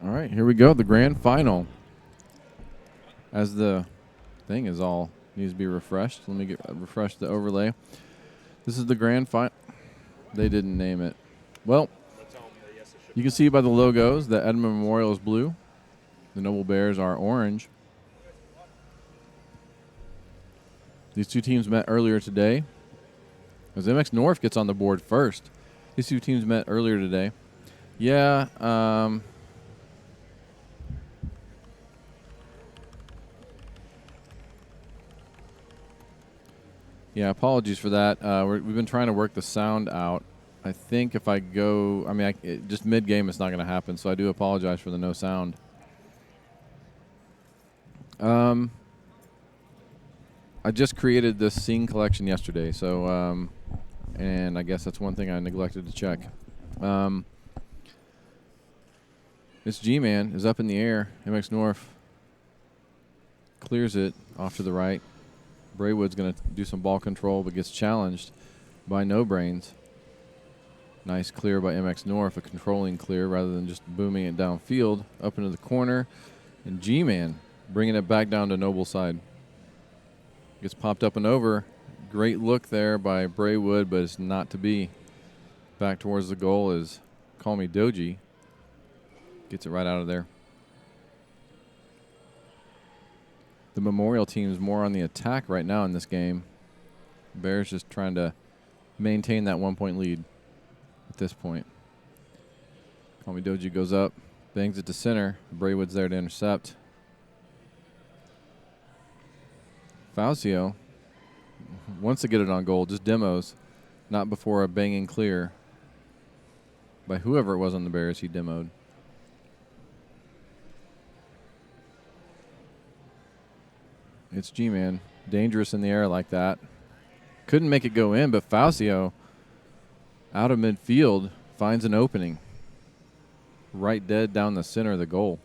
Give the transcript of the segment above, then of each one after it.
All right, here we go. The grand final. As the thing is all needs to be refreshed. Let me refresh the overlay. This is the grand final. They didn't name it. Well, you can see by the logos that Edmond Memorial is blue. The Noble Bears are orange. These two teams met earlier today. As MX North gets on the board first. These two teams met earlier today. Yeah, yeah, apologies for that. We've been trying to work the sound out. I think if I go, just mid-game it's not going to happen, so I do apologize for the no sound. I just created this scene collection yesterday, so, and I guess that's one thing I neglected to check. This G-Man is up in the air. MX North clears it off to the right. Braywood's going to do some ball control, but gets challenged by No Brains. Nice clear by MX North, a controlling clear rather than just booming it downfield. Up into the corner, and G-Man bringing it back down to Noble's side. Gets popped up and over. Great look there by Braywood, but it's not to be. Back towards the goal is Call Me Doji. Gets it right out of there. The Memorial team is more on the attack right now in this game. Bears just trying to maintain that 1-point lead at this point. Call Me Doji goes up, bangs it to center. Braywood's there to intercept. Faucio wants to get it on goal, just demos, not before a banging clear by whoever it was on the Bears he demoed. It's G-Man, dangerous in the air like that. Couldn't make it go in, but Faucio out of midfield finds an opening. Right dead down the center of the goal.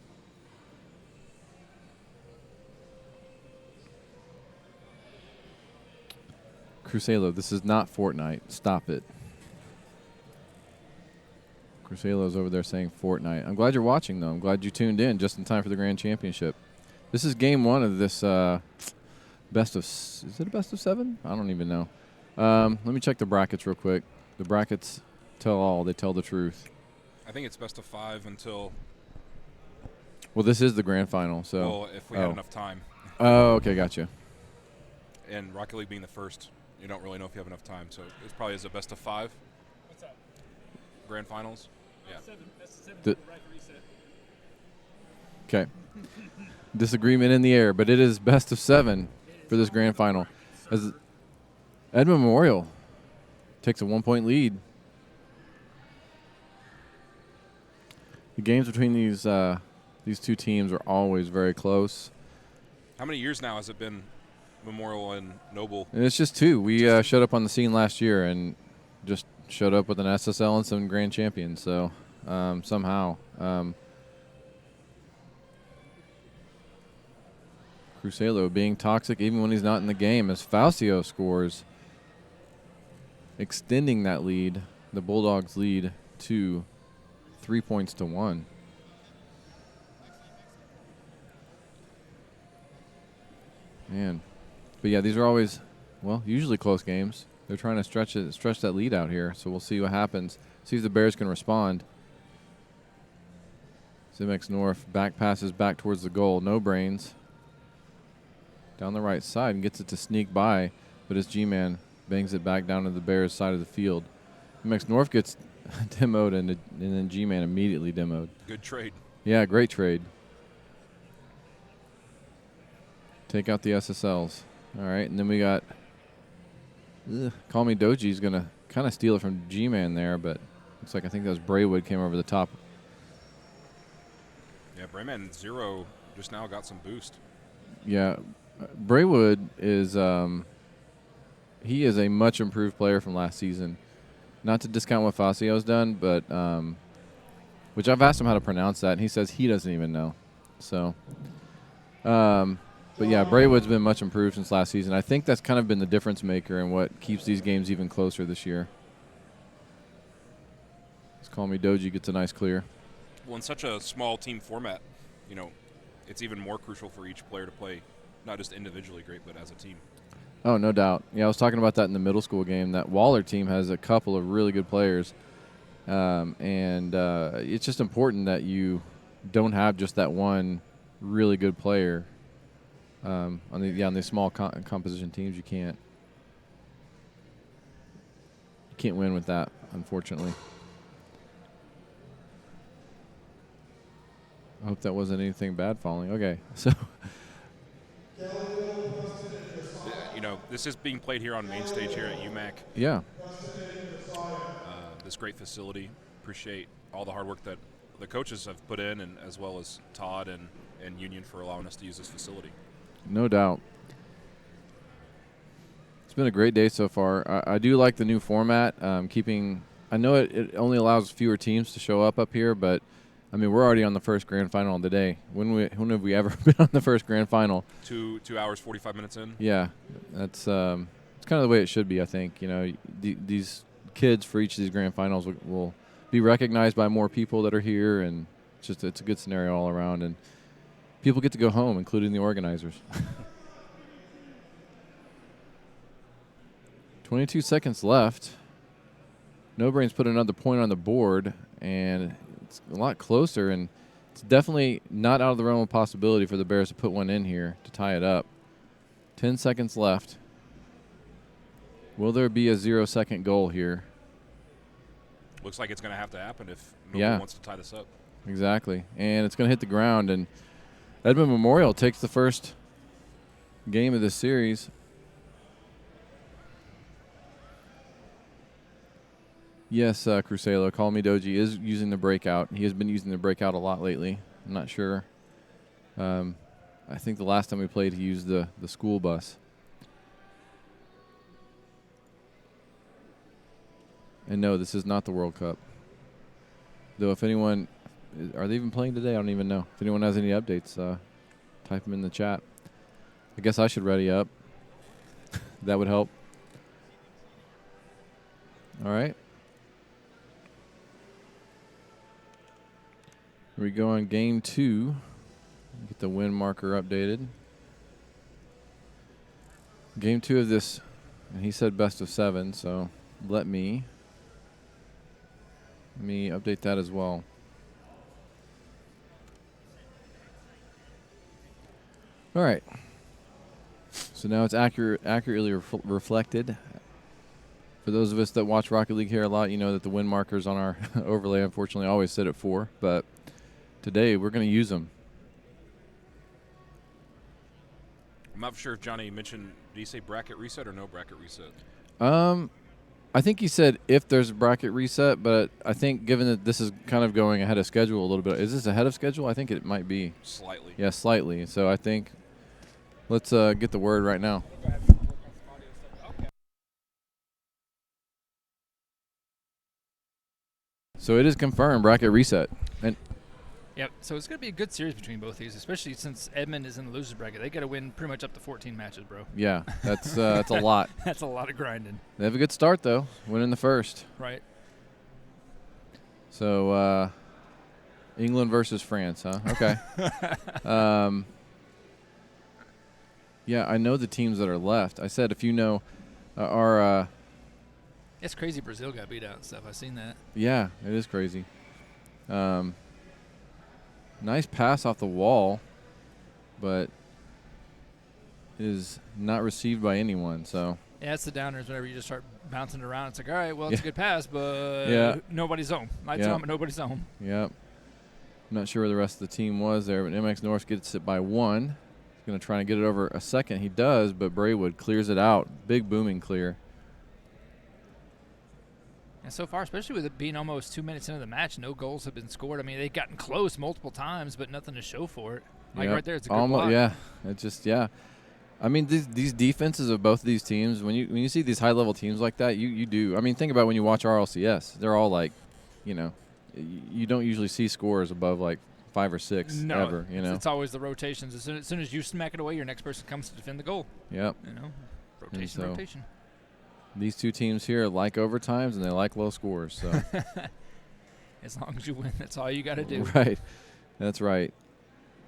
Crusalo, this is not Fortnite. Stop it. Crusalo's over there saying Fortnite. I'm glad you're watching, though. I'm glad you tuned in just in time for the Grand Championship. This is game one of this best of... Is it a best of 7? I don't even know. Let me check the brackets real quick. The brackets tell all. They tell the truth. I think it's best of 5 until... Well, this is the grand final, so... Well, if we had enough time. Oh, okay, gotcha. And Rocket League being the first, you don't really know if you have enough time. So it probably is a best of 5. What's that? Grand finals. Yeah. That's 7 The- right reset. Okay. Disagreement in the air, but it is best of 7 for this grand final. As Edmond Memorial takes a 1-point lead. The games between these two teams are always very close. How many years now has it been Memorial and Noble? And it's just 2. We showed up on the scene last year and just showed up with an SSL and some grand champions. So somehow. Crusalo being toxic even when he's not in the game as Faucio scores, extending that lead, the Bulldogs lead to 3 points to 1. Man. But yeah, these are always, well, usually close games. They're trying to stretch that lead out here, so we'll see what happens. See if the Bears can respond. MX North back passes back towards the goal. No Brains. Down the right side and gets it to sneak by, but his G-Man bangs it back down to the Bears side of the field. MX North gets demoed and then G-Man immediately demoed. Good trade. Yeah, great trade. Take out the SSLs. All right, and then we got Call Me Doji's going to kind of steal it from G-Man there, but looks like I think that was Braywood came over the top. Yeah, Brayman 0 just now got some boost. Yeah, Braywood is he is a much improved player from last season. Not to discount what Faucio's done, but which I've asked him how to pronounce that, and he says he doesn't even know. So, but yeah, Braywood's been much improved since last season. I think that's kind of been the difference maker and what keeps these games even closer this year. Let's Call Me Doji gets a nice clear. Well, in such a small team format, you know, it's even more crucial for each player to play not just individually great, but as a team. Oh, no doubt. Yeah, I was talking about that in the middle school game. That Waller team has a couple of really good players, and it's just important that you don't have just that one really good player. On these small composition teams, you can't win with that, unfortunately. I hope that wasn't anything bad falling. Okay, so You know, this is being played here on main stage here at UMAC. yeah, This great facility. Appreciate all the hard work that the coaches have put in, and as well as Todd and Union for allowing us to use this facility. no doubt. It's been a great day so far. I do like the new format. I know it only allows fewer teams to show up here, but I mean, we're already on the first grand final of the day. When have we ever been on the first grand final? 2 hours 45 minutes in. Yeah, that's it's kind of the way it should be. I think these kids for each of these grand finals will be recognized by more people that are here, and it's a good scenario all around. And people get to go home, including the organizers. 22 seconds left. No Brains put another point on the board, and it's a lot closer, and it's definitely not out of the realm of possibility for the Bears to put one in here to tie it up. 10 seconds left. Will there be a 0-second goal here? Looks like it's going to have to happen if nobody wants to tie this up. Exactly. And it's going to hit the ground, and Edmond Memorial takes the first game of this series. Yes, Cruselo, Call Me Doji is using the breakout. He has been using the breakout a lot lately. I'm not sure. I think the last time we played, he used the school bus. And no, this is not the World Cup. Though if anyone, are they even playing today? I don't even know. If anyone has any updates, type them in the chat. I guess I should ready up. That would help. All right. Here we go on game 2. Get the win marker updated. Game 2 of this, and he said best of 7, so let me update that as well. All right. So now it's accurately reflected. For those of us that watch Rocket League here a lot, you know that the win markers on our overlay unfortunately always sit at 4, but today we're going to use them. I'm not sure if Johnny mentioned, did he say bracket reset or no bracket reset? I think he said if there's a bracket reset, but I think given that this is kind of going ahead of schedule a little bit, is this ahead of schedule? I think it might be. Slightly. Yeah, slightly. So I think let's get the word right now. So it is confirmed, bracket reset. And yep, so it's going to be a good series between both these, especially since Edmond is in the loser's bracket. They got to win pretty much up to 14 matches, bro. yeah, that's a lot. That's a lot of grinding. They have a good start, though, winning the first. Right. So England versus France, huh? Okay. Yeah, I know the teams that are left. I said if you know are it's crazy Brazil got beat out and stuff. I've seen that. yeah, it is crazy. Nice pass off the wall, but is not received by anyone. So yeah, it's the downers whenever you just start bouncing around. It's like, all right, well, it's a good pass, but nobody's home. Lights on, but nobody's home. Yep. Not sure where the rest of the team was there, but MX North gets it by 1. He's going to try and get it over a second. He does, but Braywood clears it out. Big booming clear. And so far, especially with it being almost 2 minutes into the match, no goals have been scored. I mean, they've gotten close multiple times, but nothing to show for it. Like right there, it's a good block. Yeah, it's just, I mean, these defenses of both of these teams, when you see these high-level teams like that, you do. I mean, think about when you watch RLCS. They're all like, you don't usually see scores above like 5 or 6 ever, It's always the rotations. As soon as you smack it away, your next person comes to defend the goal. Yep. Rotation. These two teams here like overtimes, and they like low scores. So As long as you win, that's all you got to do. Right. That's right.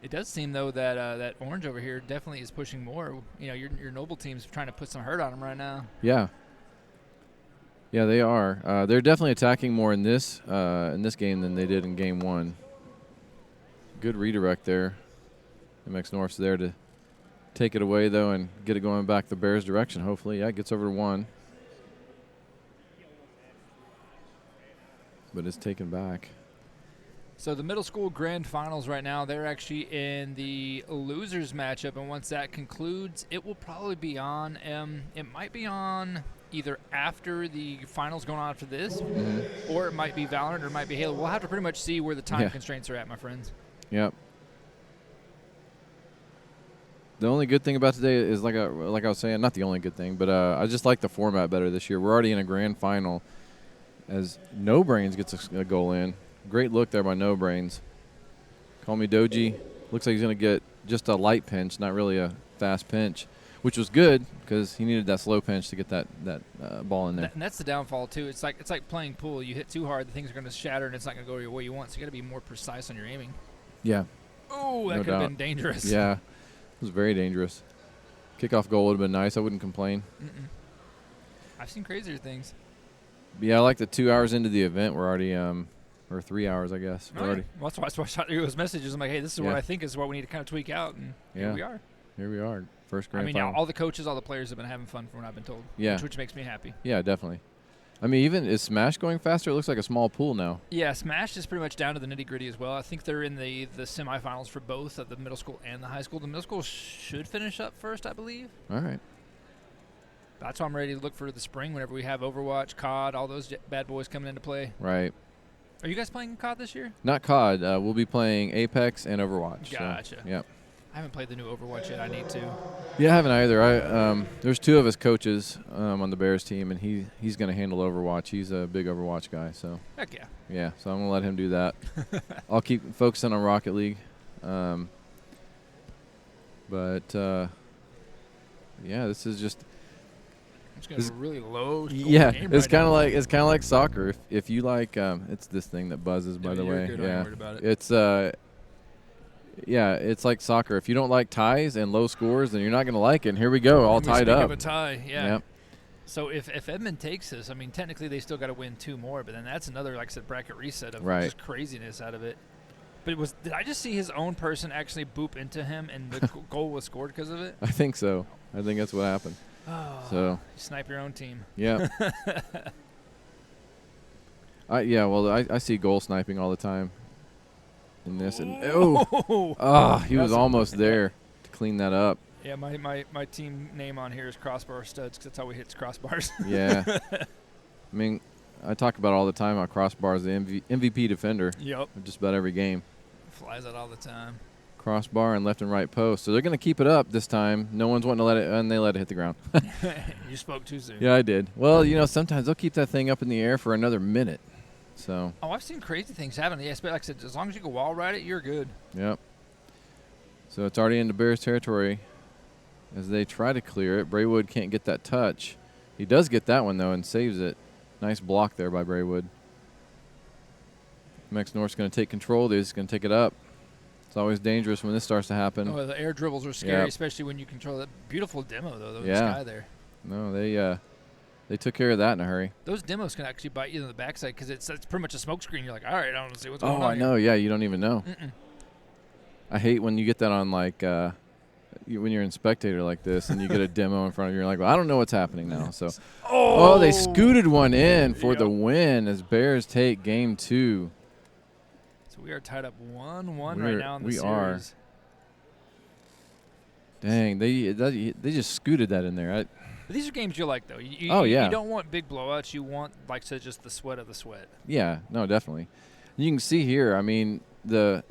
It does seem, though, that that Orange over here definitely is pushing more. You know, your Noble team's trying to put some hurt on them right now. Yeah. Yeah, they are. They're definitely attacking more in this game than they did in game 1. Good redirect there. MX North's there to take it away, though, and get it going back the Bears' direction, hopefully. Yeah, it gets over to 1. But it's taken back. So the middle school grand finals right now, they're actually in the losers matchup, and once that concludes, it will probably be on. It might be on either after the finals going on after this, or it might be Valorant, or it might be Halo. We'll have to pretty much see where the time constraints are at, my friends. Yep. The only good thing about today is, like I was saying, not the only good thing, but I just like the format better this year. We're already in a grand final as No Brains gets a goal in. Great look there by No Brains. Call me Doji. Looks like he's going to get just a light pinch, not really a fast pinch, which was good because he needed that slow pinch to get that ball in there. And that's the downfall too. It's like playing pool. You hit too hard, the things are going to shatter, and it's not going to go your way you want. So you got to be more precise on your aiming. Yeah. Oh, that could have been dangerous. Yeah, it was very dangerous. Kickoff goal would have been nice. I wouldn't complain. I've seen crazier things. But yeah, I like the 2 hours into the event. We're already or 3 hours, I guess. Well, that's why I shot you those messages. I'm like, hey, this is what I think is what we need to kind of tweak out, and here we are. Here we are. First grand final. All the coaches, all the players have been having fun from what I've been told. Yeah. Which makes me happy. Yeah, definitely. I mean, even is Smash going faster? It looks like a small pool now. Yeah, Smash is pretty much down to the nitty-gritty as well. I think they're in the semifinals for both of the middle school and the high school. The middle school should finish up first, I believe. All right. That's why I'm ready to look for the spring whenever we have Overwatch, COD, all those bad boys coming into play. Right. Are you guys playing COD this year? Not COD. We'll be playing Apex and Overwatch. Gotcha. So, yep. I haven't played the new Overwatch yet. I need to. Yeah, I haven't either. There's 2 of us coaches on the Bears team, and he's going to handle Overwatch. He's a big Overwatch guy. So. Heck yeah. Yeah, so I'm going to let him do that. I'll keep focusing on Rocket League. Yeah, this is just. It's really low. Yeah, it's kind of like soccer. If you like, it's this thing that buzzes. By the way, good. yeah, I'm worried about it. It's like soccer. If you don't like ties and low scores, then you're not going to like it. And here we go, all tied up. Of a tie, yeah. Yep. So if Edmond takes this, I mean, technically they still got to win 2 more, but then that's another, like I said, bracket reset of just craziness out of it. But did I just see his own person actually boop into him, and the goal was scored because of it? I think so. I think that's what happened. Oh, so you snipe your own team. Yeah. I see goal sniping all the time in this, and he was almost there to clean that up. Yeah, my team name on here is Crossbar Studs because that's how we hit crossbars. Yeah. I mean, I talk about it all the time how Crossbar is the MVP defender. Yep. Of just about every game. Flies out all the time. Crossbar and left and right post. So they're going to keep it up this time. No one's wanting to let it, and they let it hit the ground. You spoke too soon. Yeah, I did. Well, sometimes they'll keep that thing up in the air for another minute. So. Oh, I've seen crazy things happen. Yeah, but like I said, as long as you can wall ride it, you're good. Yep. So it's already into Bears territory as they try to clear it. Braywood can't get that touch. He does get that one, though, and saves it. Nice block there by Braywood. MX North's going to take control. They're just going to take it up. It's always dangerous when this starts to happen. Oh, the air dribbles are scary, especially when you control that beautiful demo, though, the sky there. No, they took care of that in a hurry. Those demos can actually bite you in the backside because it's pretty much a smoke screen. You're like, all right, I don't see what's going on. Oh, I know. Yeah, you don't even know. Mm-mm. I hate when you get that on, like, when you're in spectator like this and you get a demo in front of you. You're like, well, I don't know what's happening now. So, they scooted one in for the win as Bears take game 2. So we are tied up 1-1 right now in the series. We are. Dang, they just scooted that in there. But these are games you like, though. You don't want big blowouts. You want, like, just the sweat of the sweat. Yeah, no, definitely. You can see here, I mean, the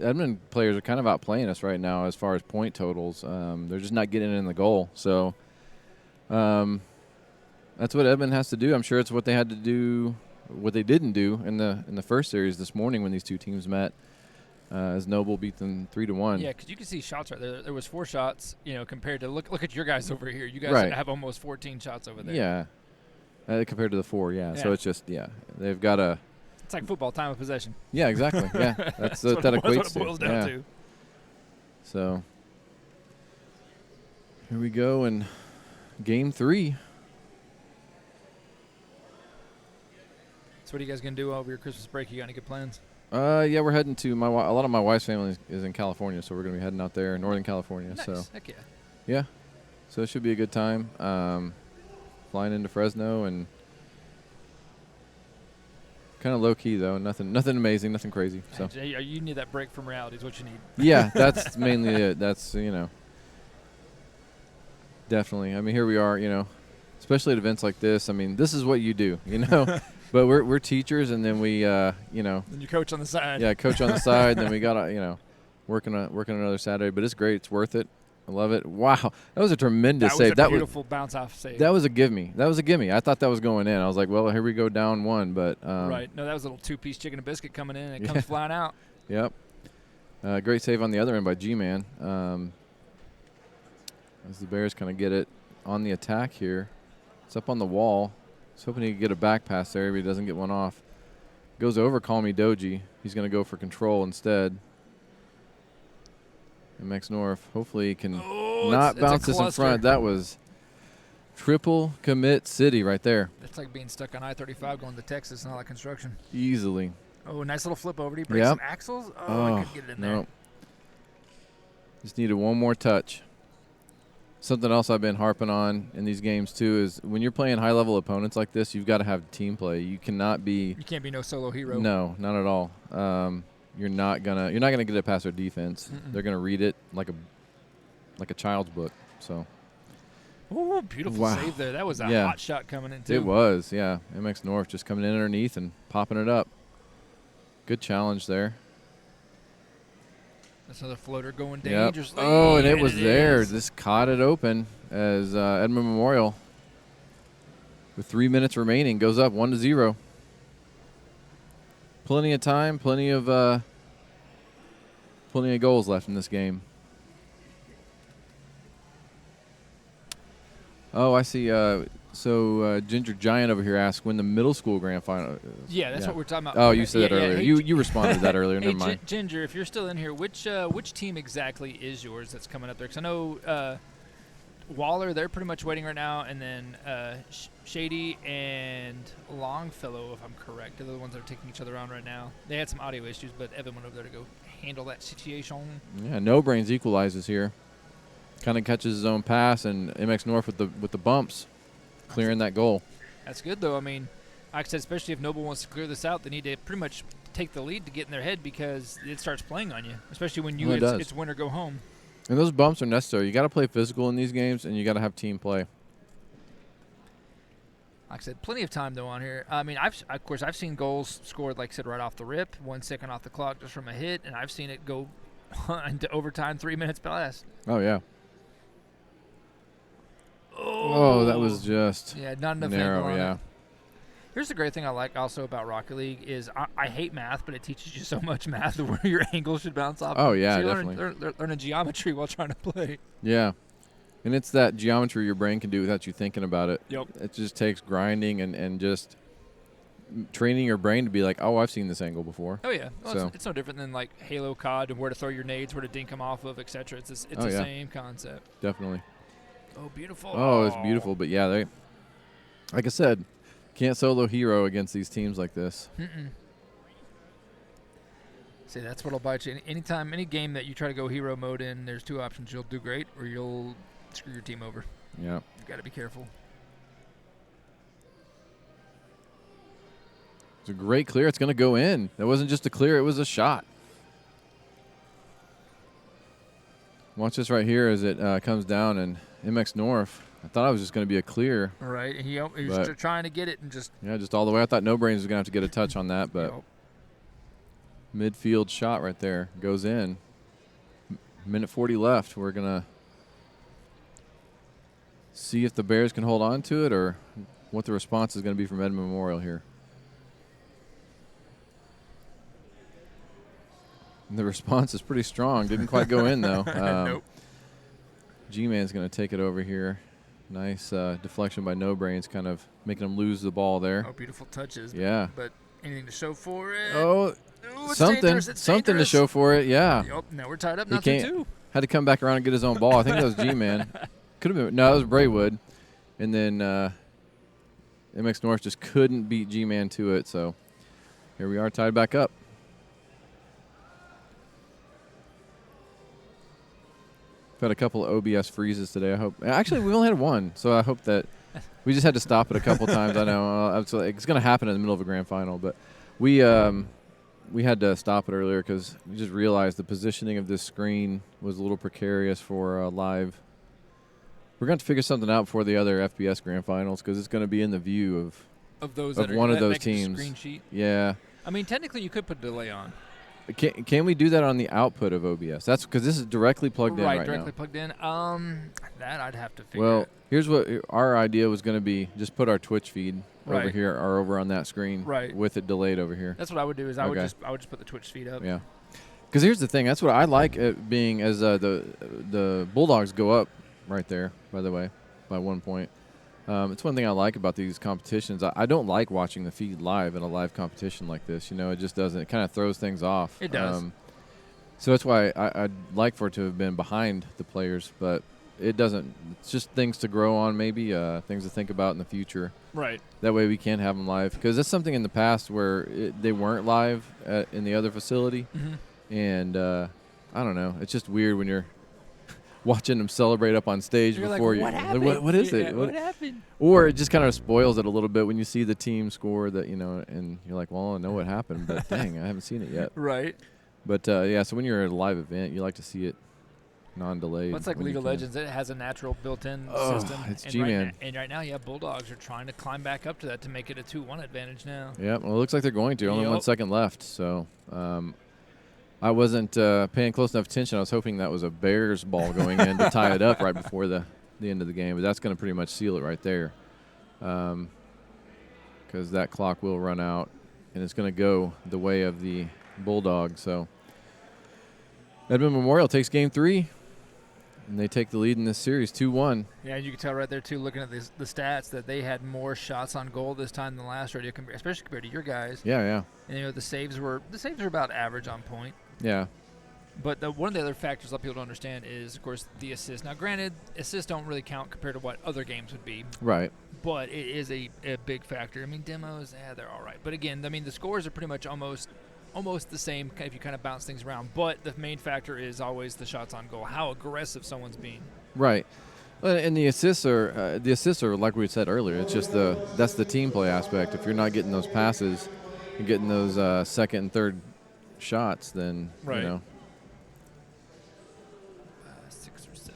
Edmond players are kind of outplaying us right now as far as point totals. They're just not getting in the goal. So that's what Edmond has to do. I'm sure it's what they had to do, what they didn't do in the first series this morning when these two teams met. As Noble beat them 3-1. Yeah, because you can see shots right there. There was 4 shots, compared to look at your guys over here. You guys have almost 14 shots over there. Yeah, compared to the 4. Yeah. So it's just they've got to It's like football, time of possession. Yeah, exactly. Yeah, that's what that equates it boils down to. So here we go in game 3. So what are you guys going to do over your Christmas break? You got any good plans? Yeah, we're heading to a lot of my wife's family is in California, so we're going to be heading out there in Northern California. Nice. So Heck yeah. yeah, so it should be a good time. Flying into Fresno and kind of low key though, nothing amazing, nothing crazy. So You need that break from reality is what you need. yeah, that's mainly it. That's definitely. I mean, here we are, especially at events like this. I mean, this is what you do, But we're teachers, and then we, And you coach on the side. Yeah, coach on the side. Then we got working another Saturday. But it's great. It's worth it. I love it. Wow, that was a tremendous save. That was a beautiful bounce off save. That was a gimme. I thought that was going in. I was like, well, here we go, down 1. But right. No, that was a little 2-piece chicken and biscuit coming in, and it comes flying out. Yep. Great save on the other end by G-Man. As the Bears kind of get it on the attack here. It's up on the wall. I was hoping he could get a back pass there, but he doesn't get one off. Goes over Call Me Doji. He's going to go for control instead. MX North. Hopefully he can not bounce this in front. That was triple commit city right there. It's like being stuck on I-35 going to Texas and all that construction. Easily. Oh, nice little flip over. Did he break some axles? Oh, I couldn't get it in there. Just needed one more touch. Something else I've been harping on in these games too is when you're playing high-level opponents like this, you've got to have team play. You can't be no solo hero. No, not at all. You're not gonna get it past their defense. They're gonna read it like a child's book. So. Oh, beautiful save there. That was a hot shot coming in too. It was, yeah. MX North just coming in underneath and popping it up. Good challenge there. That's another floater going dangerously. Oh, and it was there. Just caught it open as Edmond Memorial, with 3 minutes remaining, goes up 1-0. Plenty of time, plenty of goals left in this game. Oh, I see. So Ginger Giant over here asked when the middle school grand final. Yeah, that's what we're talking about. Oh, you said that earlier. Hey, you responded to that earlier. Never mind. Ginger, if you're still in here, which team exactly is yours that's coming up there? Because I know Waller, they're pretty much waiting right now, and then Shady and Longfellow, if I'm correct, are the ones that are taking each other on right now. They had some audio issues, but Evan went over there to go handle that situation. Yeah, No Brains equalizes here. Kind of catches his own pass, and MX North with the bumps, clearing that goal. That's good, though. I mean, like I said, especially if Noble wants to clear this out, they need to pretty much take the lead to get in their head because it starts playing on you, especially when it's win or go home. And those bumps are necessary. You got to play physical in these games, and you got to have team play. Like I said, plenty of time, though, on here. I mean, of course, I've seen goals scored, like I said, right off the rip, 1 second off the clock just from a hit, and I've seen it go into overtime 3 minutes past. Oh, yeah. Oh, that was just not enough narrow, yeah. Here's the great thing I like also about Rocket League is I hate math, but it teaches you so much math of where your angle should bounce off. Oh, yeah, so definitely. Learning geometry while trying to play. Yeah. And it's that geometry your brain can do without you thinking about it. Yep. It just takes grinding and just training your brain to be like, oh, I've seen this angle before. Oh, yeah. Well, so it's no different than like Halo COD and where to throw your nades, where to dink them off of, etc. It's the same concept. Definitely. Oh, beautiful. Oh, it's beautiful. But, yeah, they, like I said, can't solo hero against these teams like this. See, that's what'll bite you. Anytime, any game that you try to go hero mode in, there's two options. You'll do great or you'll screw your team over. Yeah. You got to be careful. It's a great clear. It's going to go in. That wasn't just a clear. It was a shot. Watch this right here as it comes down and MX North. I thought it was just going to be a clear. All right. He was trying to get it and just. Yeah, just all the way. I thought No Brains was going to have to get a touch on that, but midfield shot right there goes in. Minute 40 left. We're going to see if the Bears can hold on to it or what the response is going to be from Edmond Memorial here. And the response is pretty strong. Didn't quite go in, though. Nope. G-Man's going to take it over here. Nice deflection by No Brains, kind of making him lose the ball there. Oh, beautiful touches. Yeah. But Anything to show for it? Oh, Ooh, it's something dangerous, it's to dangerous. show for it. Yeah. Yep, now we're tied up, He nothing can't- two. Had to come back around and get his own ball. I think that was G-Man. Could have been. No, it was Braywood. And then MX North just couldn't beat G-Man to it. So here we are tied back up. We've had a couple of OBS freezes today. I hope. Actually, we only had one. So I hope that we just had to stop it a couple times. I know it's going to happen in the middle of a grand final. But we had to stop it earlier because we just realized the positioning of this screen was a little precarious for live. We're going to have to figure something out before the other FPS grand finals because it's going to be in the view Of those of that are one of those that make a teams. Screen sheet. Yeah. I mean, technically, you could put a delay on. Can we do that on the output of OBS? That's because this is directly plugged in right directly now. plugged in. That I'd have to figure. Well, here's what our idea was going to be: just put our Twitch feed over Right. here or over on that screen, Right. with it delayed over here. That's what I would do. Is I would Okay. just put the Twitch feed up. Yeah. Because here's the thing: that's what I like it being as the Bulldogs go up right there. By the way, by 1 point. It's one thing I like about these competitions. I don't like watching the feed live in a live competition like this. You know, it just doesn't. It kind of throws things off. It does. So that's why I'd like for it to have been behind the players, but it doesn't. It's just things to grow on, maybe things to think about in the future. Right. That way we can have them live. Because that's something in the past where they weren't live in the other facility. Mm-hmm. And I don't know. It's just weird when you're watching them celebrate up on stage You're before like, you. what Like, happened? what is Yeah, it? What happened? Or it just kind of spoils it a little bit when you see the team score that, and you're like, well, I know what happened, but dang, I haven't seen it yet. Right. But, yeah, so when you're at a live event, you like to see it non-delayed. Well, it's like when League you of can. Legends. It has a natural built-in Oh, system. it's and G-Man. Right now, yeah, Bulldogs are trying to climb back up to that to make it a 2-1 advantage now. Yeah, well, it looks like they're going to. Only 1 Yep. second left. So I wasn't paying close enough attention. I was hoping that was a Bears ball going in to tie it up right before the end of the game. But that's going to pretty much seal it right there. Because that clock will run out, and it's going to go the way of the Bulldogs. So Edmond Memorial takes game 3, and they take the lead in this series, 2-1. Yeah, you can tell right there, too, looking at the stats, that they had more shots on goal this time than last radio, especially compared to your guys. Yeah. And, the saves were about average on point. Yeah. But one of the other factors a lot of people don't understand is, of course, the assists. Now, granted, assists don't really count compared to what other games would be. Right. But it is a big factor. I mean, demos, they're all right. But again, I mean, the scores are pretty much almost the same if you kind of bounce things around. But the main factor is always the shots on goal, how aggressive someone's being. Right. And the assists are like we said earlier. It's just that's the team play aspect. If you're not getting those passes and getting those second and third shots, then Right. 6 or 7.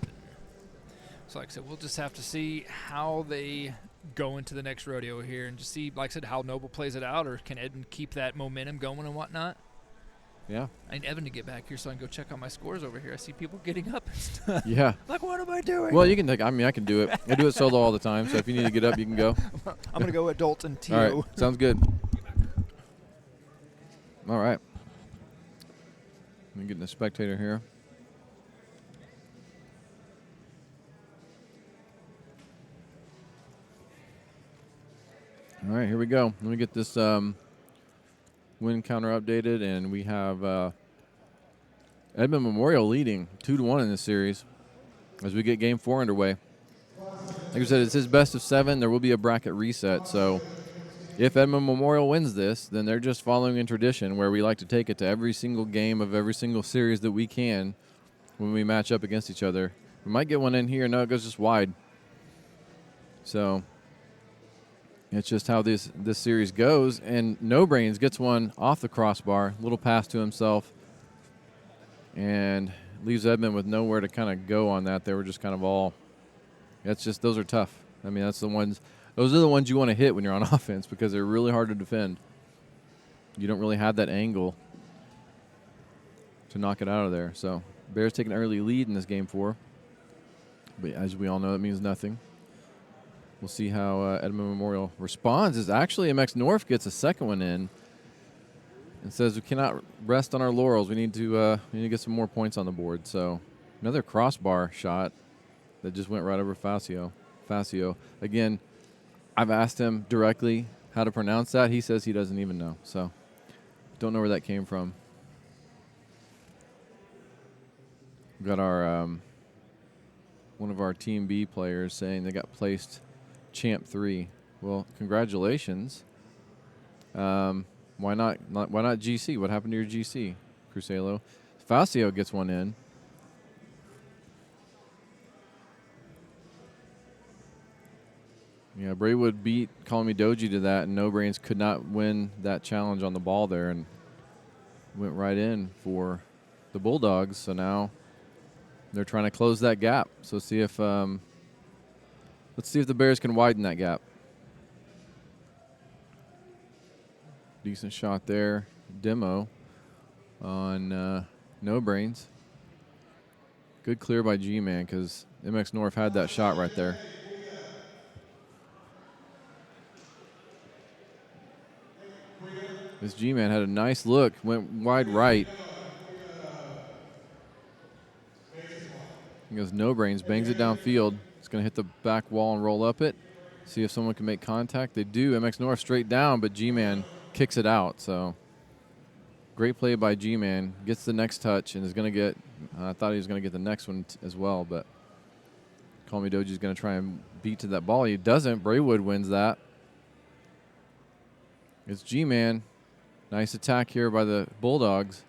So, like I said, we'll just have to see how they go into the next rodeo here and just see, like I said, how Noble plays it out, or can Edmond keep that momentum going and whatnot. Yeah. I need Evan to get back here so I can go check on my scores over here. I see people getting up and stuff. Yeah. Like, what am I doing? Well, you can. I can do it. I do it solo all the time. So if you need to get up, you can go. I'm gonna go adult and TO. All right. Sounds good. All right. Let me get the spectator here. All right, here we go. Let me get this win counter updated, and we have Edmond Memorial leading 2-1 in this series as we get Game 4 underway. Like I said, it's his best of 7. There will be a bracket reset, so if Edmond Memorial wins this, then they're just following in tradition where we like to take it to every single game of every single series that we can when we match up against each other. We might get one in here. No, it goes just wide. So it's just how this series goes. And No Brains gets one off the crossbar, little pass to himself, and leaves Edmond with nowhere to kind of go on that. They were just kind of all. Those are tough. I mean, those are the ones you want to hit when you're on offense because they're really hard to defend. You don't really have that angle to knock it out of there. So Bears take an early lead in this Game 4. But as we all know, that means nothing. We'll see how Edmond Memorial responds. As actually MX North gets a second one in and says we cannot rest on our laurels. We need to get some more points on the board. So another crossbar shot that just went right over Facio. Again, I've asked him directly, how to pronounce that. He says he doesn't even know. So don't know where that came from. We've got our one of our Team B players saying they got placed Champ 3. Well, congratulations. Why not GC? What happened to your GC, Crusalo? Facio gets one in. Yeah, Braywood beat Call Me Doji to that, and No Brains could not win that challenge on the ball there and went right in for the Bulldogs. So now they're trying to close that gap. So let's see if the Bears can widen that gap. Decent shot there. Demo on No Brains. Good clear by G-Man because MX North had that shot right there. This G-Man had a nice look, went wide right. He goes No Brains, bangs it downfield. It's going to hit the back wall and roll up it. See if someone can make contact. They do. MX North straight down, but G-Man kicks it out. So great play by G-Man. Gets the next touch and is going to get, I thought he was going to get the next one as well, but Call Me Doji's going to try and beat to that ball. He doesn't. Braywood wins that. It's G-Man. Nice attack here by the Bulldogs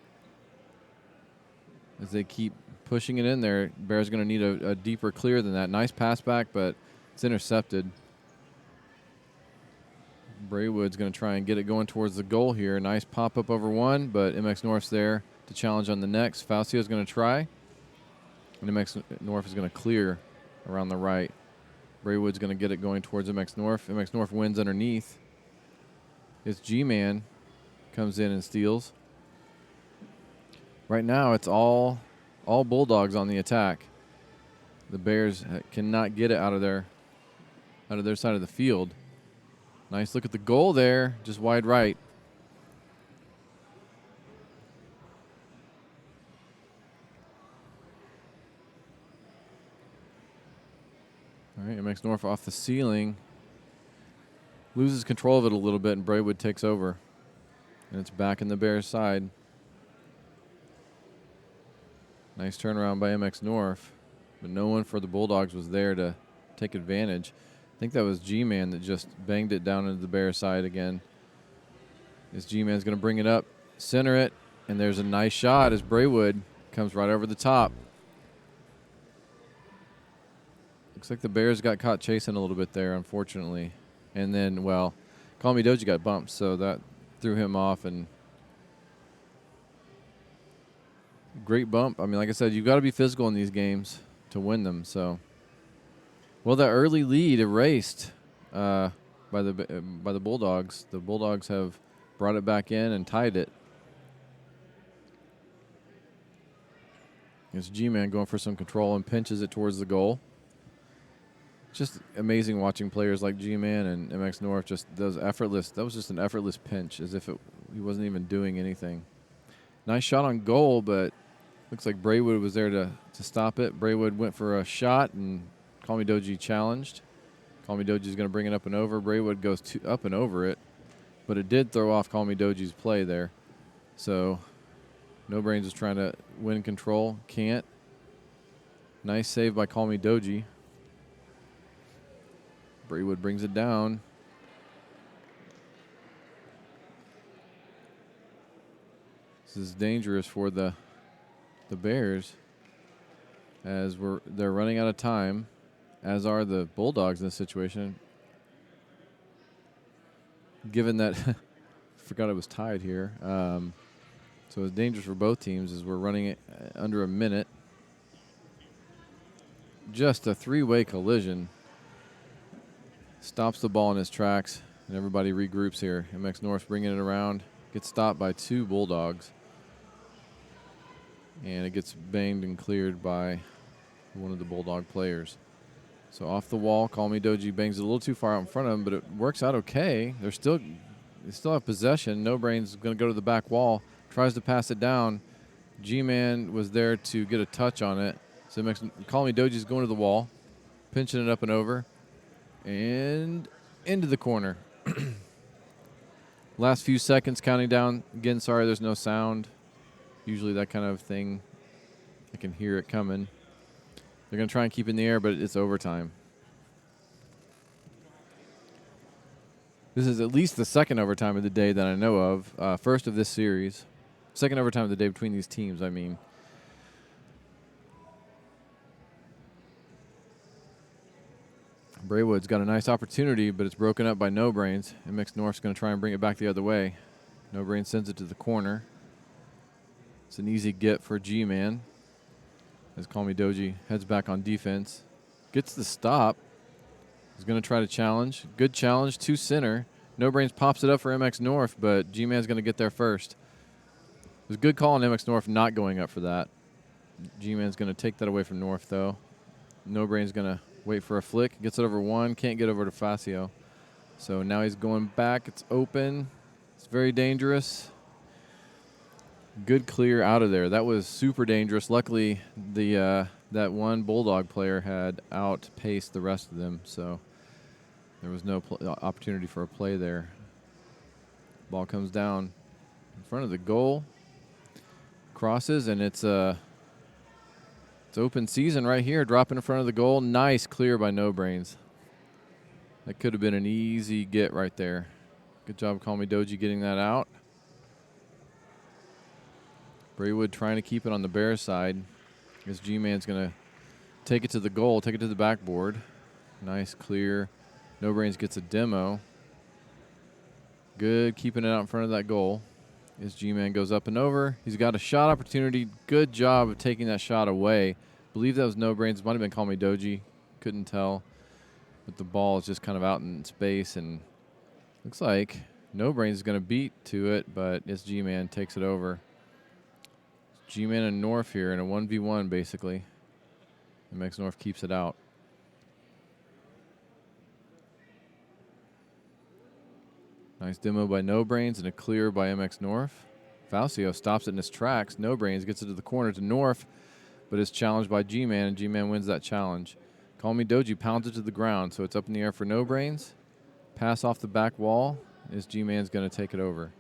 as they keep pushing it in there. Bears going to need a deeper clear than that. Nice pass back, but it's intercepted. Braywood's going to try and get it going towards the goal here. Nice pop up over one, but MX North's there to challenge on the next. Faustio's going to try, and MX North is going to clear around the right. Braywood's going to get it going towards MX North. MX North wins underneath. It's G-Man comes in and steals. Right now, it's all Bulldogs on the attack. The Bears cannot get it out of their side of the field. Nice look at the goal there, just wide right. All right, MX North off the ceiling. Loses control of it a little bit, and Braywood takes over. And it's back in the Bears' side. Nice turnaround by MX North, but no one for the Bulldogs was there to take advantage. I think that was G-Man that just banged it down into the Bears' side again. This G-Man's going to bring it up, center it, and there's a nice shot as Braywood comes right over the top. Looks like the Bears got caught chasing a little bit there, unfortunately. And then, well, Call Me Doji got bumped, so that threw him off. And great bump. I mean, like I said, you've got to be physical in these games to win them. So, well, that early lead erased by the Bulldogs. The Bulldogs have brought it back in and tied it. It's G-Man going for some control and pinches it towards the goal. Just amazing watching players like G-Man and MX North just does effortless. That was just an effortless pinch, as if he wasn't even doing anything. Nice shot on goal, but looks like Braywood was there to stop it. Braywood went for a shot, and Call Me Doji challenged. Call Me Doji is going to bring it up and over. Braywood goes up and over it, but it did throw off Call Me Doji's play there. So No Brains is trying to win control. Can't. Nice save by Call Me Doji. Braywood brings it down. This is dangerous for the Bears as they're running out of time, as are the Bulldogs in this situation. Given that, forgot it was tied here. So it's dangerous for both teams as we're running it under a minute. Just a three-way collision. Stops the ball in its tracks, and everybody regroups here. MX North bringing it around. Gets stopped by two Bulldogs. And it gets banged and cleared by one of the Bulldog players. So off the wall, Call Me Doji bangs it a little too far out in front of him, but it works out okay. They still have possession. No Brains is going to go to the back wall. Tries to pass it down. G-Man was there to get a touch on it. So Call Me Doji's going to the wall, pinching it up and over. And into the corner. Last few seconds counting down. Again, sorry there's no sound. Usually that kind of thing, I can hear it coming. They're going to try and keep it in the air, but it's overtime. This is at least the second overtime of the day that I know of. First of this series. Second overtime of the day between these teams, I mean. Braywood's got a nice opportunity, but it's broken up by No Brains. MX North's going to try and bring it back the other way. No Brains sends it to the corner. It's an easy get for G-Man. As Call Me Doji heads back on defense. Gets the stop. He's going to try to challenge. Good challenge to center. No Brains pops it up for MX North, but G-Man's going to get there first. It was a good call on MX North not going up for that. G-Man's going to take that away from North, though. No Brains going to wait for a flick. Gets it over one. Can't get over to Facio. So now he's going back. It's open. It's very dangerous. Good clear out of there. That was super dangerous. Luckily, the that one Bulldog player had outpaced the rest of them, so there was no opportunity for a play there. Ball comes down in front of the goal. Crosses, and it's open season right here. Dropping in front of the goal. Nice clear by No Brains. That could have been an easy get right there. Good job, Call Me Doji, getting that out. Braywood trying to keep it on the Bears side. As G-Man's going to take it to the goal, take it to the backboard. Nice clear. No Brains gets a demo. Good keeping it out in front of that goal. As G-Man goes up and over. He's got a shot opportunity. Good job of taking that shot away. Believe that was No Brains. Might have been Call Me Doji. Couldn't tell. But the ball is just kind of out in space, and looks like No Brains is going to beat to it, but it's G-Man takes it over. G-Man and North here in a 1v1, basically. MX North keeps it out. Nice demo by No Brains and a clear by MX North. Facio stops it in his tracks. No Brains gets it to the corner to North, but is challenged by G-Man, and G-Man wins that challenge. Call Me Doji pounds it to the ground, so it's up in the air for No Brains. Pass off the back wall as G-Man's going to take it over.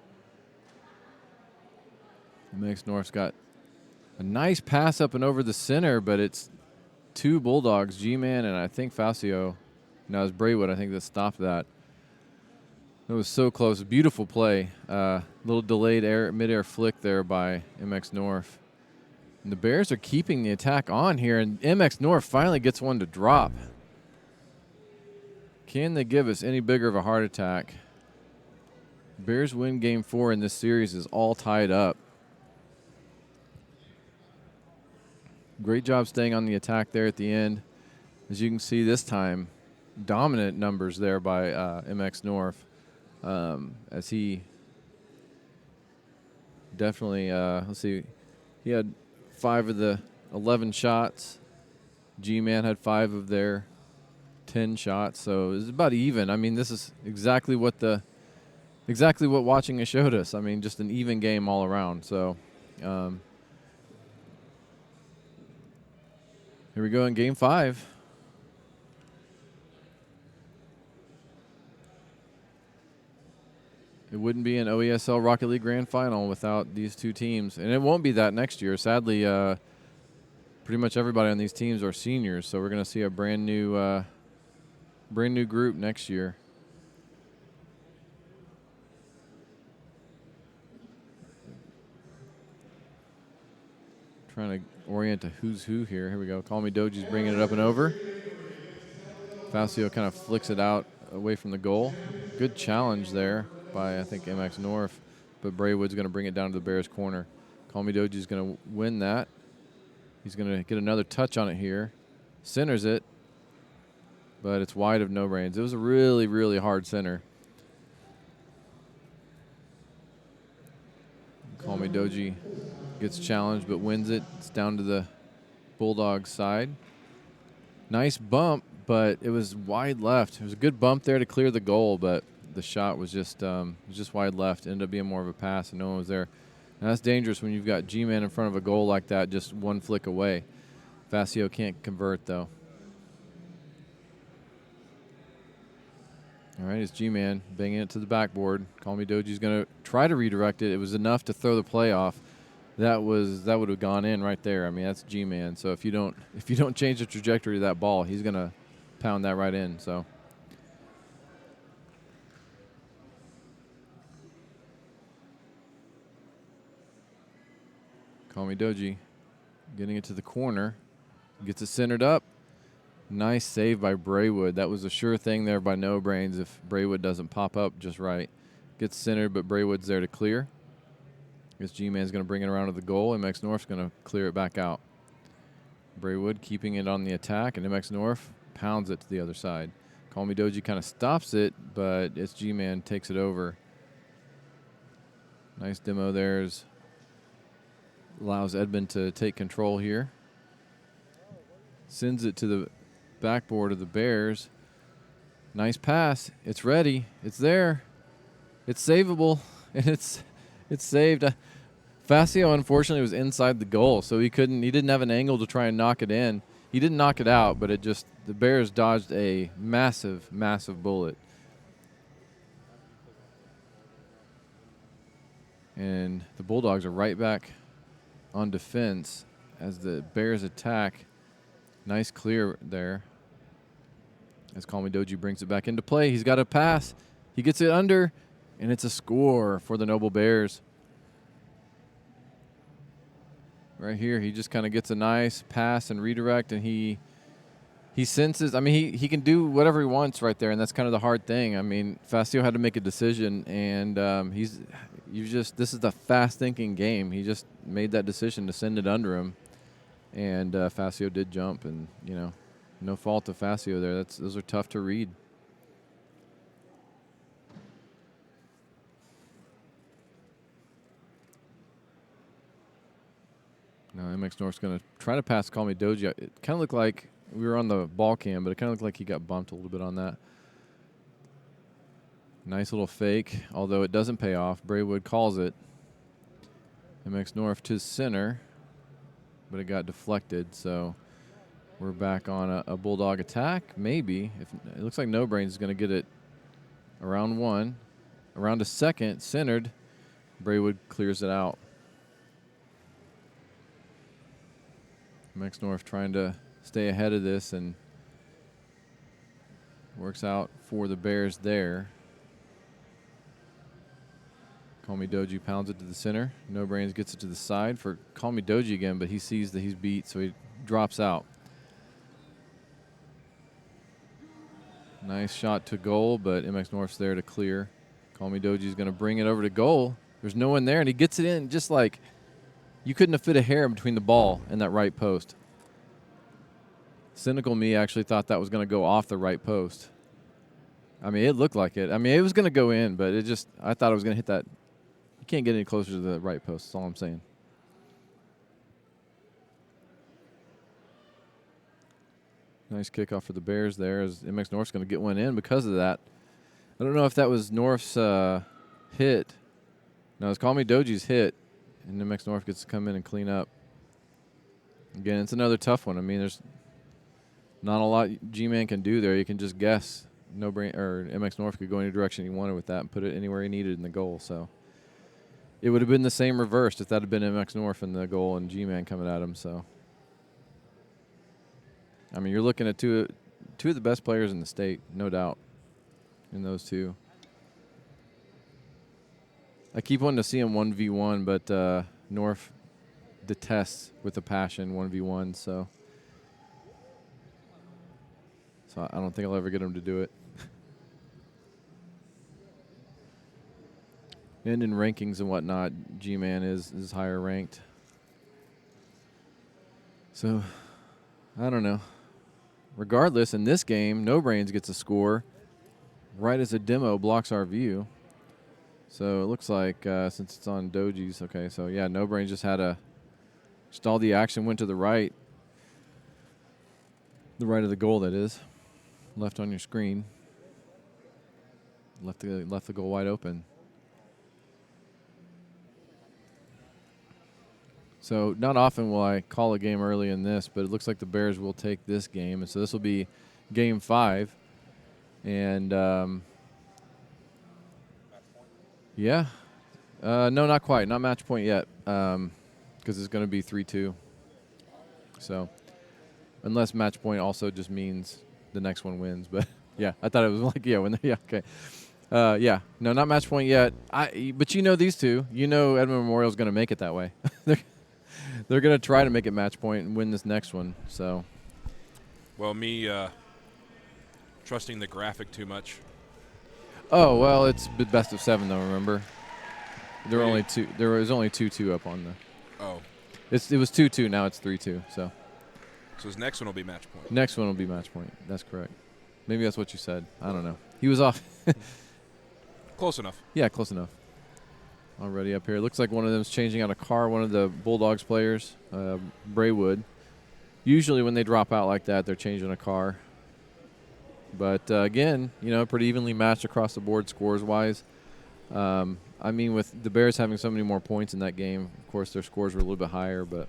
MX North's got a nice pass up and over the center, but it's two Bulldogs, G-Man and I think Facio. Now it's Braywood, I think, that stopped that. It was so close. Beautiful play. Little delayed mid-air flick there by MX North. And the Bears are keeping the attack on here, and MX North finally gets one to drop. Can they give us any bigger of a heart attack? Bears win game 4 in this series is all tied up. Great job staying on the attack there at the end. As you can see this time, dominant numbers there by MX North. As he definitely, let's see, he had 5 of the 11 shots. G-Man had 5 of their 10 shots, so it was about even. I mean, this is exactly what watching it showed us. I mean, just an even game all around. So here we go in game 5. It wouldn't be an OESL Rocket League Grand Final without these two teams, and it won't be that next year. Sadly, pretty much everybody on these teams are seniors, so we're going to see a brand new group next year. Trying to orient to who's who here. Here we go. Call Me Doji's bringing it up and over. Facio kind of flicks it out away from the goal. Good challenge there by, I think, MX North, but Braywood's going to bring it down to the Bears' corner. Call Me Doji's going to win that. He's going to get another touch on it here. Centers it, but it's wide of No Brains. It was a really, really hard center. Call Me Doji gets challenged but wins it. It's down to the Bulldogs side. Nice bump, but it was wide left. It was a good bump there to clear the goal, but the shot was just wide left. Ended up being more of a pass, and no one was there. And that's dangerous when you've got G-Man in front of a goal like that, just one flick away. Facio can't convert, though. All right, it's G-Man banging it to the backboard. Call Me Doji's going to try to redirect it. It was enough to throw the play off. That would have gone in right there. I mean, that's G-Man. So if you don't change the trajectory of that ball, he's going to pound that right in. So Call Me Doji getting it to the corner. Gets it centered up. Nice save by Braywood. That was a sure thing there by No Brains if Braywood doesn't pop up just right. Gets centered, but Braywood's there to clear. Guess G-Man's going to bring it around to the goal. MX North's going to clear it back out. Braywood keeping it on the attack, and MX North pounds it to the other side. Call Me Doji kind of stops it, but it's G-Man takes it over. Nice demo there. Allows Edmond to take control here. Sends it to the backboard of the Bears. Nice pass. It's ready. It's there. It's savable, and it's saved. Facio, unfortunately, was inside the goal, so he didn't have an angle to try and knock it in. He didn't knock it out, but the Bears dodged a massive, massive bullet. And the Bulldogs are right back on defense as the Bears attack. Nice clear there. As Call Me Doji brings it back into play. He's got a pass. He gets it under, and it's a score for the Noble Bears. Right here, he just kind of gets a nice pass and redirect, and he senses. I mean, he can do whatever he wants right there, and that's kind of the hard thing. I mean, Facio had to make a decision, and this is the fast-thinking game. He just made that decision to send it under him, and Facio did jump, and no fault of Facio there. Those are tough to read. Now MX North's going to try to pass Call Me Doji. It kind of looked like we were on the ball cam, but it kind of looked like he got bumped a little bit on that. Nice little fake, although it doesn't pay off. Braywood calls it. MX North to center, but it got deflected, so we're back on a Bulldog attack, maybe. It looks like No Brains is going to get it around one. Around a second, centered. Braywood clears it out. MX North trying to stay ahead of this, and works out for the Bears there. Call Me Doji pounds it to the center. No Brains gets it to the side for Call Me Doji again, but he sees that he's beat, so he drops out. Nice shot to goal, but MX North's there to clear. Call Me Doji's going to bring it over to goal. There's no one there, and he gets it in just like you couldn't have fit a hair between the ball and that right post. Cynical me actually thought that was going to go off the right post. I mean, it looked like it. I mean, it was going to go in, but I thought it was going to hit that. You can't get any closer to the right post. That's all I'm saying. Nice kickoff for the Bears there as MX North's going to get one in because of that. I don't know if that was North's hit. No, it's Call Me Doji's hit, and MX North gets to come in and clean up. Again, it's another tough one. I mean, there's not a lot G-Man can do there. You can just guess. MX North could go any direction he wanted with that and put it anywhere he needed in the goal. So it would have been the same reversed if that had been MX North in the goal and G-Man coming at him. So I mean, you're looking at two of the best players in the state, no doubt, in those two. I keep wanting to see him 1v1, but North detests with a passion 1v1, so I don't think I'll ever get him to do it. And in rankings and whatnot, G-Man is higher ranked. So, I don't know. Regardless, in this game, No Brains gets a score right as a demo blocks our view. So it looks like since it's on Doji's, okay, so yeah, No Brains just all the action went to the right. The right of the goal, that is. Left on your screen. Left the goal wide open. So not often will I call a game early in this, but it looks like the Bears will take this game. And so this will be game 5. And Yeah. No, not quite. Not match point yet. Because it's going to be 3-2. So, unless match point also just means the next one wins. But yeah, I thought it was like yeah, okay. Yeah, no, not match point yet. But you know these two. You know Edmond Memorial's going to make it that way. They're going to try to make it match point and win this next one. So, Well, me trusting the graphic too much. oh well, it's best of 7 though. Remember, there were Wait. only two. There was only 2-2 up on the. Oh, It was 2-2. Now it's 3-2. So so his next one will be match point. next one will be match point. That's correct. Maybe that's what you said. I don't know. He was off. Close enough. Yeah, close enough. Already up here. Looks like one of them's changing out a car. One of the Bulldogs players, Braywood. Usually when they drop out like that, they're changing a car. But again, pretty evenly matched across the board scores-wise. I mean, with the Bears having so many more points in that game, of course their scores were a little bit higher. But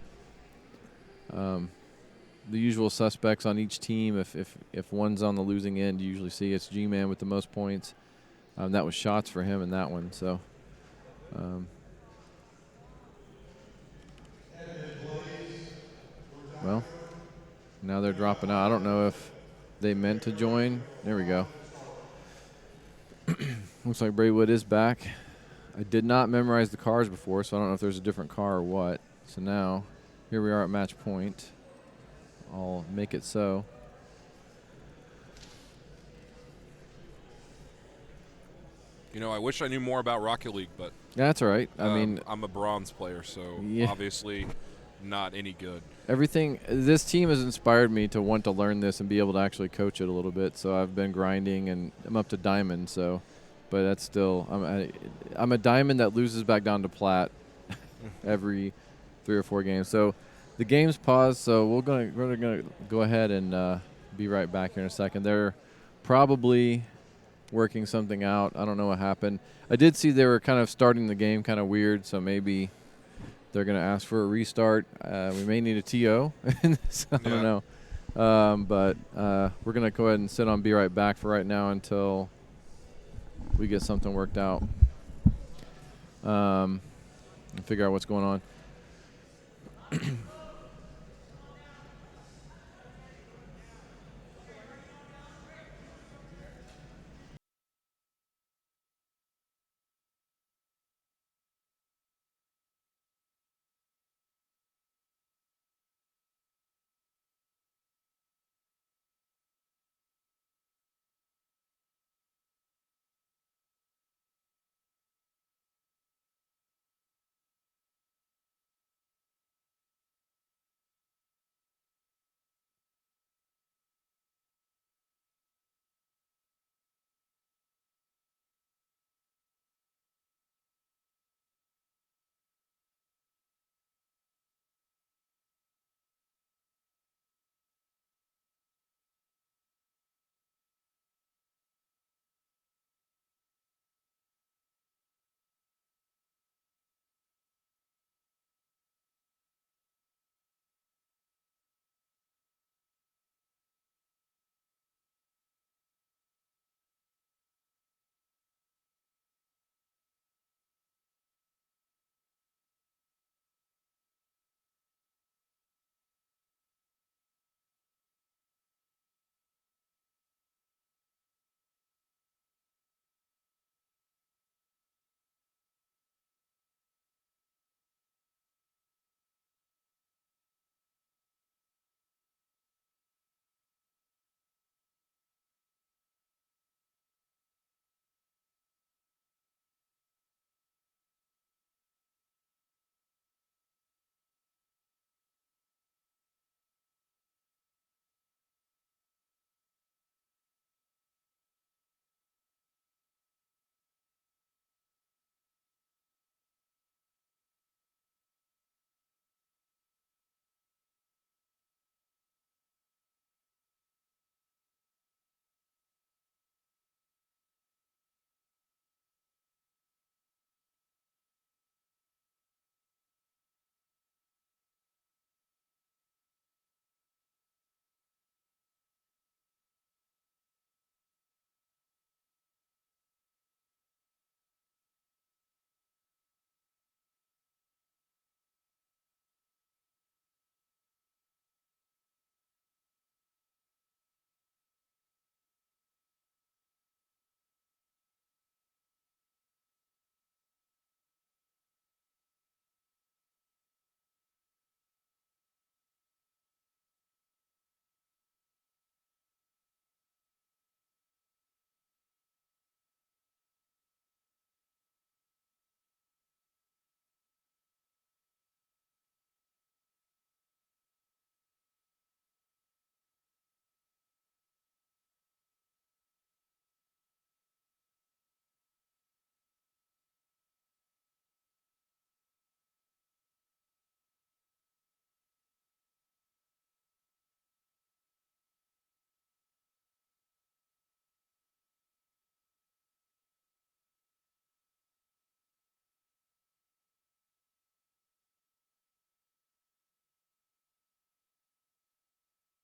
the usual suspects on each team, if one's on the losing end, you usually see it's G-Man with the most points. That was shots for him in that one. So. Well, now they're dropping out. I don't know if they meant to join. There we go. Looks like Braywood is back. I did not memorize the cars before, so I don't know if there's a different car or what. So now, here we are at match point. I'll make it so. I wish I knew more about Rocket League, but Yeah, that's all right. I mean, I'm a bronze player, so Yeah. obviously not any good. this team has inspired me to want to learn this and be able to actually coach it a little bit. So I've been grinding, and I'm up to diamond. So, but that's still, I'm a diamond that loses back down to plat every 3 or 4 games. So the game's paused. So we're gonna go ahead and be right back here in a second. They're probably working something out. I don't know what happened. I did see they were kind of starting the game kind of weird, so maybe they're going to ask for a restart. We may need a TO. So I don't know. But we're going to go ahead and sit on Be Right Back for right now until we get something worked out and figure out what's going on.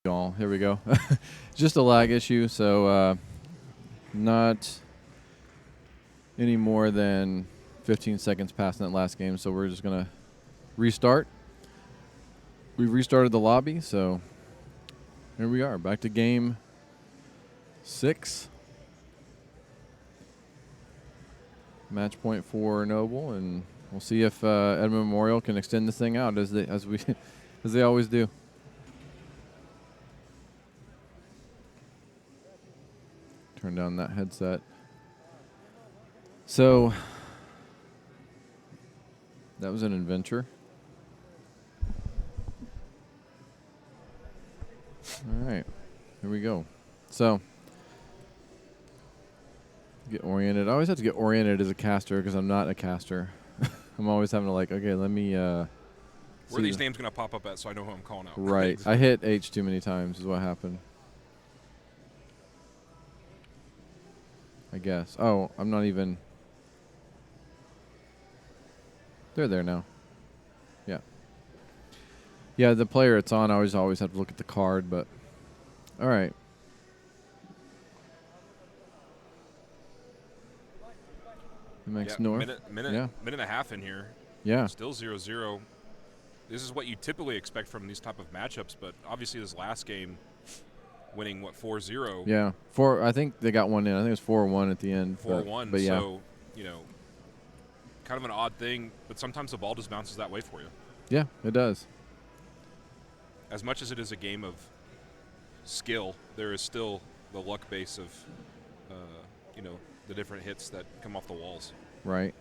Y'all, here we go. Just a lag issue, so not any more than 15 seconds past that last game, so we're just going to restart. We've restarted the lobby, so here we are, back to game 6. Match point for Noble, and we'll see if Edmond Memorial can extend this thing out as they always do. Turn down that headset. So that was an adventure. All right, here we go. So get oriented. I always have to get oriented as a caster because I'm not a caster. I'm always having to okay, let me Where are these names going to pop up at so I know who I'm calling out? Right. I hit H too many times is what happened. I guess. Oh, I'm not even. They're there now. Yeah. Yeah, the player it's on, I always have to look at the card, but all right. MX North. Minute and a half in here. Yeah. Still 0-0. This is what you typically expect from these type of matchups, but obviously this last game winning, 4-0? Yeah. I think they got one in. I think it was 4-1 at the end. 4-1. But yeah. So, kind of an odd thing, but sometimes the ball just bounces that way for you. Yeah, it does. As much as it is a game of skill, there is still the luck base of, the different hits that come off the walls. Right.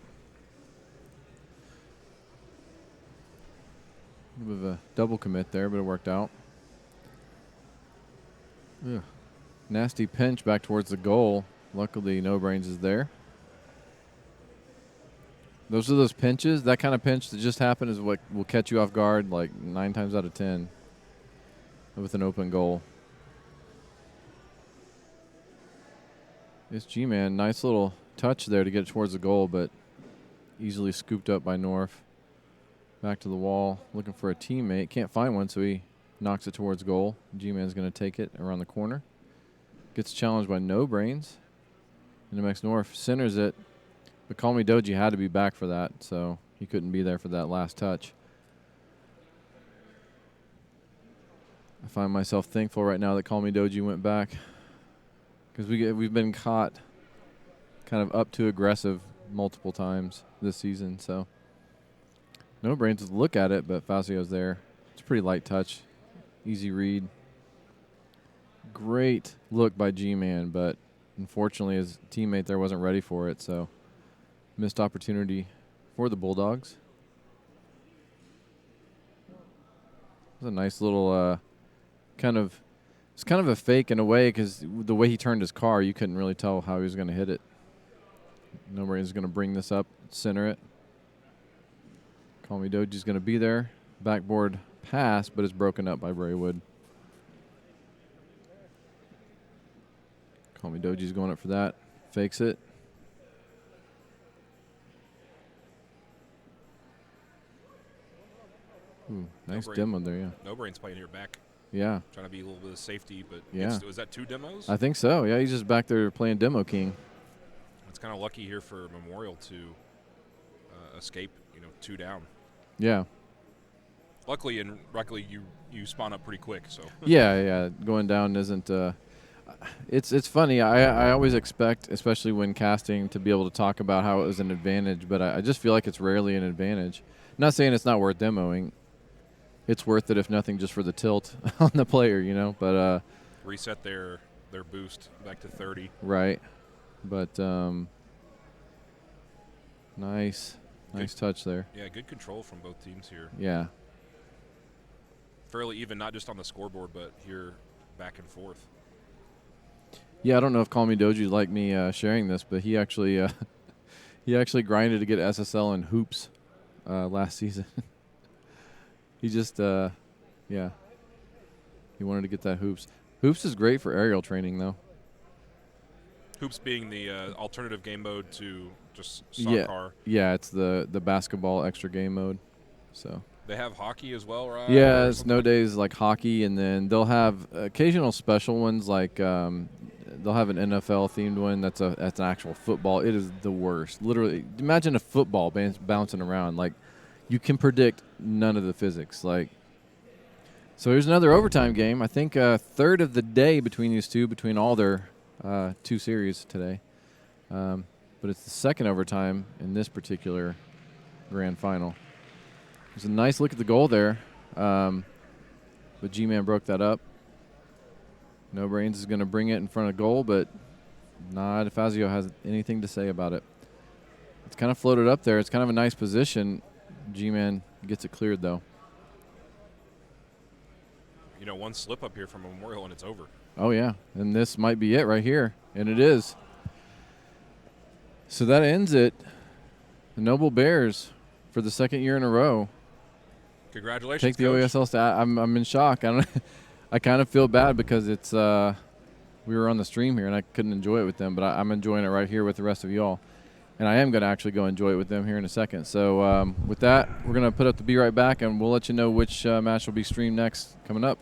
A bit of a double commit there, but it worked out. Ugh. Nasty pinch back towards the goal. Luckily, No Brains is there. Those are those pinches. That kind of pinch that just happened is what will catch you off guard 9 times out of 10 with an open goal. This G-Man, nice little touch there to get it towards the goal, but easily scooped up by North. Back to the wall, looking for a teammate. Can't find one, so he knocks it towards goal. G-Man's going to take it around the corner. Gets challenged by No Brains. And MX North centers it. But Call Me Doji had to be back for that, so he couldn't be there for that last touch. I find myself thankful right now that Call Me Doji went back, because we've been caught kind of up too aggressive multiple times this season. So No Brains to look at it, but Fazio's there. It's a pretty light touch, easy read. Great look by G-Man, but unfortunately his teammate there wasn't ready for it, so missed opportunity for the Bulldogs. It was a nice little it's kind of a fake in a way, because the way he turned his car, you couldn't really tell how he was going to hit it. No Brains is going to bring this up, center it. Call Me Doji's going to be there. Backboard pass, but it's broken up by Braywood. Call Me Doji's going up for that. Fakes it. Ooh, nice demo there, yeah. No Brains playing here back. Yeah. Trying to be a little bit of safety, but yeah. Was that 2 demos? I think so. Yeah, he's just back there playing Demo King. It's kind of lucky here for Memorial to escape, 2 down. Yeah. Luckily you spawn up pretty quick, so. yeah. Going down isn't. It's funny. I always expect, especially when casting, to be able to talk about how it was an advantage, but I just feel like it's rarely an advantage. Not saying it's not worth demoing. It's worth it, if nothing, just for the tilt on the player, But reset their boost back to 30. Right. But nice touch there. Yeah, good control from both teams here. Yeah. Fairly even, not just on the scoreboard, but here back and forth. Yeah, I don't know if Call Me Doji like me sharing this, but he actually grinded to get SSL in hoops last season. He just, he wanted to get that hoops. Hoops is great for aerial training, though. Hoops being the alternative game mode to just soccer. Yeah, it's the basketball extra game mode. So They have hockey as well, right? Yeah, Or snow something? days like hockey, and then they'll have occasional special ones like they'll have an NFL themed one that's an actual football. It is the worst. Literally, imagine a football bouncing around. Like you can predict none of the physics. Like so, here's another overtime game. I think third of the day between these two, between all their two series today. But it's the second overtime in this particular grand final. There's a nice look at the goal there. But G-Man broke that up. No Brains is going to bring it in front of goal, but not if Fazio has anything to say about it. It's kind of floated up there. It's kind of a nice position. G-Man gets it cleared, though. You know, one slip up here from Memorial and it's over. Oh, yeah. And this might be it right here. And it is. So that ends it. The Noble Bears, for the second year in a row, Congratulations, take the Coach. OESL stat. I'm in shock. I kind of feel bad because it's we were on the stream here and I couldn't enjoy it with them, but I'm enjoying it right here with the rest of y'all, and I am going to actually go enjoy it with them here in a second. So with that, we're going to put up the Be Right Back, and we'll let you know which match will be streamed next coming up.